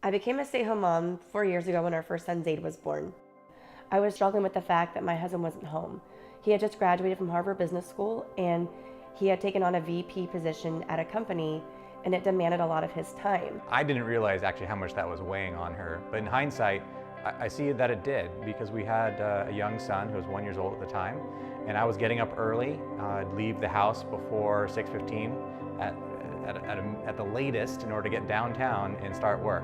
I became a stay-at-home mom 4 years ago when our first son, Zaid, was born. I was struggling with the fact that my husband wasn't home. He had just graduated from Harvard Business School, and he had taken on a VP position at a company, and it demanded a lot of his time. I didn't realize actually how much that was weighing on her, but in hindsight, I see that it did, because we had a young son who was 1 year old at the time, and I was getting up early. I'd leave the house before 6:15 at the latest in order to get downtown and start work.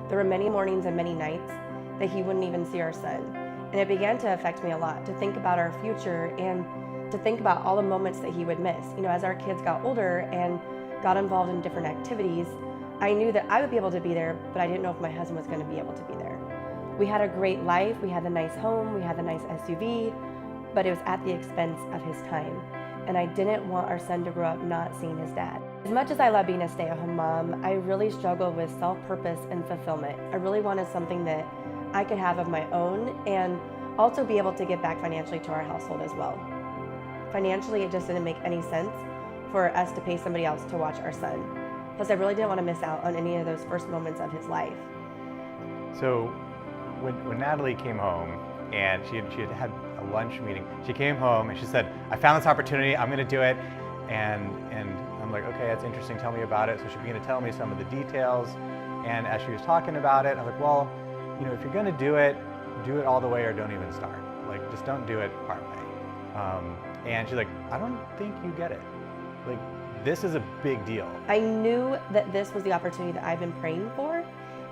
There were many mornings and many nights that he wouldn't even see our son. And it began to affect me a lot, to think about our future and to think about all the moments that he would miss. You know, as our kids got older and got involved in different activities, I knew that I would be able to be there, but I didn't know if my husband was going to be able to be there. We had a great life, we had a nice home, we had a nice SUV, but it was at the expense of his time. And I didn't want our son to grow up not seeing his dad. As much as I love being a stay-at-home mom, I really struggled with self-purpose and fulfillment. I really wanted something that I could have of my own and also be able to give back financially to our household as well. Financially, it just didn't make any sense for us to pay somebody else to watch our son. Plus, I really didn't want to miss out on any of those first moments of his life. So when Natalie came home and she had a lunch meeting, she came home and she said, "I found this opportunity, I'm going to do it." And I'm like, "Okay, that's interesting, tell me about it." So she began to tell me some of the details, and as she was talking about it, I'm like, "Well, you know, if you're going to do it all the way or don't even start. Like, just don't do it partway." And she's like, "I don't think you get it. Like, this is a big deal." I knew that this was the opportunity that I've been praying for,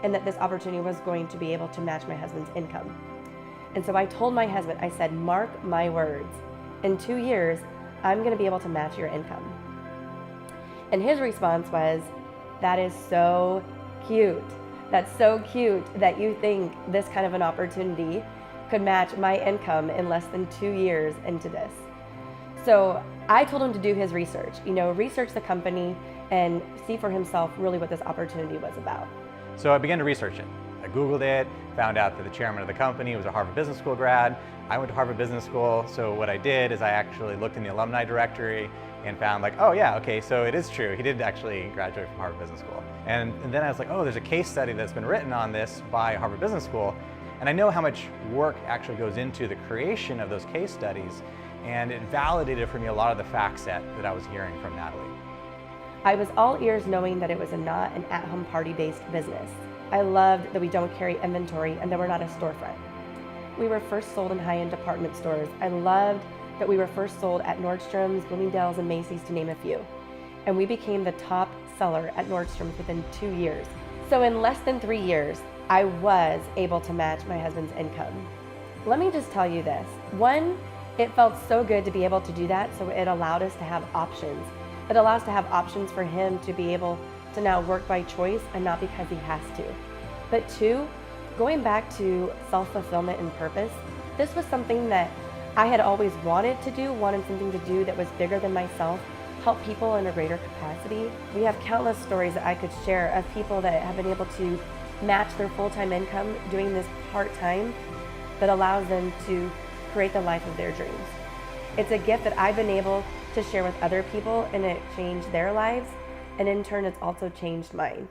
and that this opportunity was going to be able to match my husband's income. And so I told my husband, I said, "Mark my words, in 2 years, I'm going to be able to match your income." And his response was, "That is so cute. That's so cute that you think this kind of an opportunity could match my income in less than 2 years into this." So I told him to do his research, research the company and see for himself really what this opportunity was about. So I began to research it. I Googled it, found out that the chairman of the company was a Harvard Business School grad. I went to Harvard Business School, so what I did is I actually looked in the alumni directory and found like, oh yeah, okay, so it is true. He did actually graduate from Harvard Business School. And then I was like, oh, there's a case study that's been written on this by Harvard Business School. And I know how much work actually goes into the creation of those case studies. And it validated for me a lot of the facts that I was hearing from Natalie. I was all ears knowing that it was not an at-home party-based business. I loved that we don't carry inventory and that we're not a storefront. We were first sold in high-end department stores. I loved that we were first sold at Nordstrom's, Bloomingdale's, and Macy's, to name a few. And we became the top seller at Nordstrom's within 2 years. So in less than 3 years, I was able to match my husband's income. Let me just tell you this. One, it felt so good to be able to do that, so it allowed us to have options. It allows us to have options for him to be able to now work by choice and not because he has to. But two, going back to self-fulfillment and purpose, this was something that I had always wanted to do, wanted something to do that was bigger than myself, help people in a greater capacity. We have countless stories that I could share of people that have been able to match their full-time income doing this part-time that allows them to create the life of their dreams. It's a gift that I've been able to share with other people, and it changed their lives, and in turn it's also changed mine.